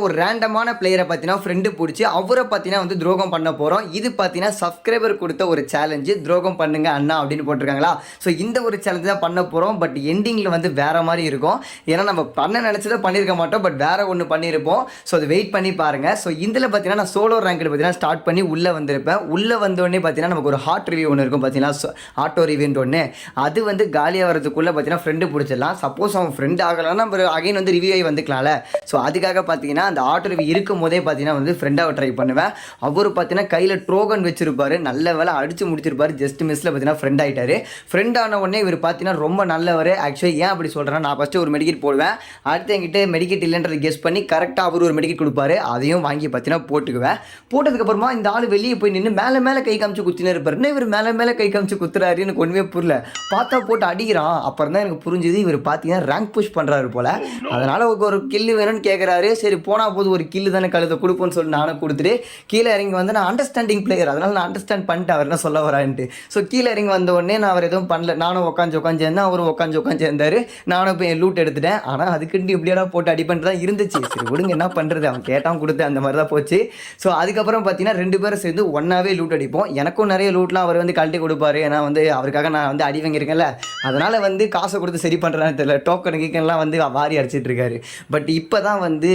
ஒரு ரேண்டமான பிளேயரை பார்த்தீங்கன்னா ஃப்ரெண்டு பிடிச்சி அவரை பார்த்தீங்கன்னா வந்து துரோகம் பண்ண போகிறோம். இது பார்த்தீங்கன்னா சப்ஸ்கிரைபர் கொடுத்த ஒரு சேலஞ்சு, துரோகம் பண்ணுங்க அண்ணா அப்படின்னு போட்டிருக்காங்களா. ஸோ இந்த ஒரு சேலஞ்சு தான் பண்ண போகிறோம். பட் எண்டிங்கில் வந்து வேறு மாதிரி இருக்கும். ஏன்னா நம்ம பண்ண நினச்சதை பண்ணியிருக்க மாட்டோம், பட் வேறு ஒன்று பண்ணியிருப்போம். ஸோ அது வெயிட் பண்ணி பாருங்கள். ஸோ இதில் பார்த்தீங்கன்னா நான் சோலோ ரேங்கில் பார்த்தீங்கன்னா ஸ்டார்ட் பண்ணி உள்ளே வந்திருப்பேன். உள்ளே வந்தோடனே பார்த்தீங்கன்னா நமக்கு ஒரு ஹாட் ரிவ்யூ ஒன்று இருக்கும் பார்த்தீங்கன்னா, ஆட்டோ ரிவ்யூன்ற ஒன்று. அது வந்து காலியாக வரதுக்குள்ளே பார்த்தீங்கன்னா ஃப்ரெண்டு பிடிச்சிடலாம். சப்போஸ் அவன் ஃப்ரெண்டு ஆகலைன்னா நம்ம அகைன் வந்து ரிவ்யூ ஆகி வந்துக்கலாம்ல. ஸோ அதுக்காக பார்த்தீங்கன்னா அந்த ஆட்டோ ரிவ்யூ இருக்கும் போதே பார்த்தீங்கன்னா வந்து ஃப்ரெண்டாக ட்ரை பண்ணுவேன். அவர் பார்த்தீங்கன்னா கையில் ட்ரோகன் வச்சிருப்பாரு. நல்ல வேலை அடிச்சு முடிச்சிருப்பாரு. ஜஸ்ட் மிஸ்ல பார்த்தீங்கன்னா ஃப்ரெண்ட் ஆகிட்டாரு. ஃப்ரெண்ட் ஆன உடனே இவர் பார்த்தீங்கன்னா ரொம்ப நல்லவர். ஆக்சுவலி ஏன் அப்படி சொல்கிறேன்னா, நான் ஃபஸ்ட்டு ஒரு மெடிக்கெட் போடுவேன். அடுத்து என்கிட்ட மெடிக்கெட் இல்லைன்றது கெஸ் பண்ணி கரெக்டாக அவர் ஒரு மெடிக்கெட் கொடுப்பாரு. அதையும் வாங்கி பார்த்தீங்கன்னா போட்டுக்குவேன். போட்டதுக்கப்புறமா இந்த ஆள் வெளியே போய் நின்று மேலே கை காமிச்சு குத்தினே இருப்பாருன்னா, இவர் மேலே கை காமிச்சு குத்துறாரு. எனக்கு ஒன்றுமே புரியல. பார்த்தா போட்டு அடிக்கிறான். அப்புறம் தான் எனக்கு புரிஞ்சுது இவர் பார்த்தீங்கன்னா ரேங்க் புஷ் பண்ணுறாரு போல். அதனால் ஒரு கில்லு வேணும்னு கேட்குறாரு. சரி போனால் போது ஒரு கில்லு தானே கழுத கொடுப்போன்னு சொல்லி நானும் கொடுத்துட்டு கீழே இறங்கி வந்து நான் அண்டர்ஸ்டாண்டிங் பிளேயர், அதனால் நான் அண்டர்ஸ்டாண்ட் பண்ணிட்டு அவர் என்ன சொல்ல வரான்ட்டு. ஸோ கீழே இறங்கி வந்த உடனே நான் அவர் எதுவும் பண்ணல. நானும் உட்காந்து இருந்தேன், அவரும் உட்காந்து இருந்தார். நானும் இப்போ என் லூட் எடுத்துட்டேன். ஆனால் அதுக்குண்டு இப்படியாடா போட்டு அடி பண்ணிட்டு தான் இருந்துச்சு. சரி விடுங்க, என்ன பண்ணுறது, அவன் கேட்டான் கொடுத்து அந்த மாதிரி தான் போச்சு. ஸோ அதுக்கப்புறம் பார்த்தீங்கன்னா 2 பேரும் சேர்ந்து ஒன்றாவே லூட் அடிப்போம். எனக்கும் நிறைய லூட்லாம் அவர் வந்து கழட்டி கொடுப்பாரு. ஏன்னா வந்து அவருக்காக நான் வந்து அடி வாங்கியிருக்கேன்ல, அதனால் வந்து காசை கொடுத்து சரி பண்ணுறான்னு தெரியல. டோக்கன் கீக்கன்லாம் வந்து வாரி அடிச்சிட்டு இருக்காரு. பட் இப்போ தான் வந்து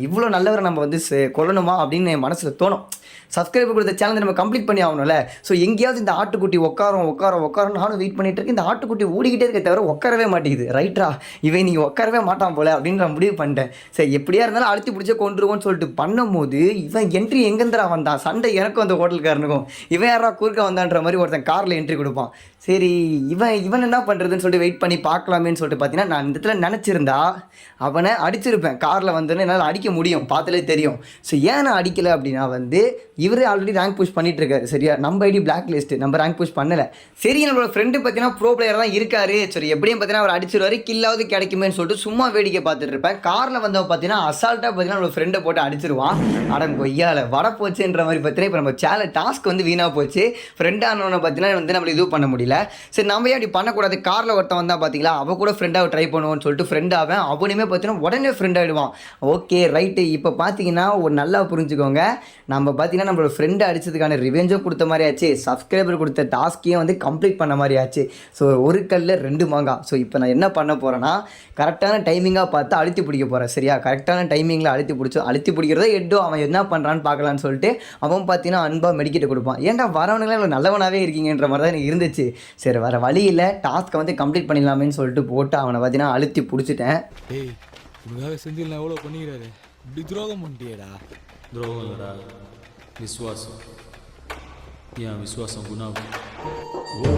இவ்வளோ நல்லவரை நம்ம வந்து கொல்லணுமா அப்படின்னு என் மனசில் தோணும். சப்ஸ்கிரைபர் கொடுத்த சேனல் நம்ம கம்ப்ளீட் பண்ணி ஆகணும்ல. ஸோ எங்கேயாவது இந்த ஆட்டுக்குட்டி உட்காரம் நானும் வெயிட் பண்ணிட்டு இருக்கேன். இந்த ஆட்டுக்குட்டி ஓடிக்கிட்டே இருக்க தவிர உட்காரவே மாட்டேங்குது. ரைட்டா, இவன் நீங்கள் உட்காரவே மாட்டான் போல அப்படின்னு நான் முடிவு பண்ணிட்டேன். சரி எப்படியா இருந்தாலும் அழுத்தி பிடிச்ச கொண்டுருவோன்னு சொல்லிட்டு பண்ணும்போது இவன் என்ட்ரி எங்கேருந்துடா வந்தான். சண்டை எனக்கும் அந்த ஹோட்டல்காரனுக்கும். இவன் யாரா குறுக்க வந்தான்ற மாதிரி ஒருத்தன் காரில் என்ட்ரி கொடுப்பான். சரி இவன் என்ன பண்ணுறதுன்னு சொல்லிட்டு வெயிட் பண்ணி பார்க்கலாமேன்னு சொல்லிட்டு பார்த்தீங்கன்னா, நான் இந்த இடத்துல நினச்சிருந்தா அவனை அடிச்சிருப்பேன். காரில் வந்தோன்னே என்னால் அடிக்க முடியும், பார்த்தாலே தெரியும். ஸோ ஏன் நான் அடிக்கலை அப்படின்னா வந்து இவர் ஆல்ரெடி ரேங்க் புஷ் பண்ணிட்டு இருக்காரு. சரியா, நம்ம ஐடி பிளாக் லிஸ்ட், நம்ம ரேங்க் புஷ் பண்ணலை. சரி நம்மளோட ஃப்ரெண்டு பார்த்தீங்கன்னா ப்ரோ பிளேயர் தான் இருக்காரு. சரி எப்படியும் பார்த்தீங்கன்னா அவர் அடிச்சிருவாரு, கில்லாவது கிடைக்குமேன்னு சொல்லிட்டு சும்மா வேடிக்கை பார்த்துட்டு இருப்பேன். காரில் வந்தவன் பார்த்தீங்கன்னா அசால்ட்டாக பார்த்தீங்கன்னா நம்மளோட ஃப்ரெண்டை போட்டு அடிச்சிருவான். அடம் கொய்யால வட போச்சுன்ற மாதிரி பார்த்தீங்கன்னா இப்போ நம்ம டாஸ்க் வந்து வீணாக போச்சு. ஃப்ரெண்டானவனை பார்த்தீங்கன்னா வந்து நம்மளை இது பண்ண முடியல. சரி நம்ம அப்படி பண்ணக்கூடாது. காரில் ஒருத்தன் வந்தால் பார்த்தீங்களா, அவன் கூட ஃப்ரெண்டாக ட்ரை பண்ணுவோன்னு சொல்லிட்டு ஃப்ரெண்டாவேன். அவனுமே பார்த்தீங்கன்னா உடனே ஃப்ரெண்ட் ஆகிடுவான். Okay right. இப்போ பார்த்தீங்கன்னா ஒரு நல்லா புரிஞ்சுக்கோங்க, நம்ம பார்த்தீங்கன்னா நம்மளோட ஃப்ரெண்டை அடித்ததுக்கான ரிவெஞ்சும் கொடுத்த மாதிரி ஆச்சு, சப்ஸ்கிரைபர் கொடுத்த டாஸ்க்கையும் வந்து கம்ப்ளீட் பண்ண மாதிரி ஆச்சு. ஸோ ஒரு கல்ல 2 மாங்காய். ஸோ இப்போ நான் என்ன பண்ண போகிறேன்னா, கரெக்டான டைமிங்காக பார்த்து அழுத்தி பிடிக்க போகிறேன். சரியா, கரெக்டான டைமிங்கில் அழுத்தி பிடிக்கிறதோ எட்டோ அவன் என்ன பண்ணுறான்னு பார்க்கலான்னு சொல்லிட்டு அவன் பார்த்தீங்கன்னா அன்பாக மெடிக்கெட்டு கொடுப்பான். ஏன்டா வரவனுங்களாம் இவ்வளோ நல்லவனாகவே இருக்கீங்கன்ற மாதிரி தான் எனக்கு இருந்துச்சு. சரி வர வழியில் டாஸ்க்கை வந்து கம்ப்ளீட் பண்ணிடலாமேன்னு சொல்லிட்டு போட்டு அவனை பார்த்தீங்கன்னா அழுத்தி பிடிச்சிட்டேன். ஏய் உனக்காக செந்தில் நான் எவ்வளோ பண்ணிக்கிறாரு, இப்படி துரோகம் பண்ணிட்டியேடா. துரோகம் இல்லடா, விசுவாசம். என் விசுவாசம் குணாகும்.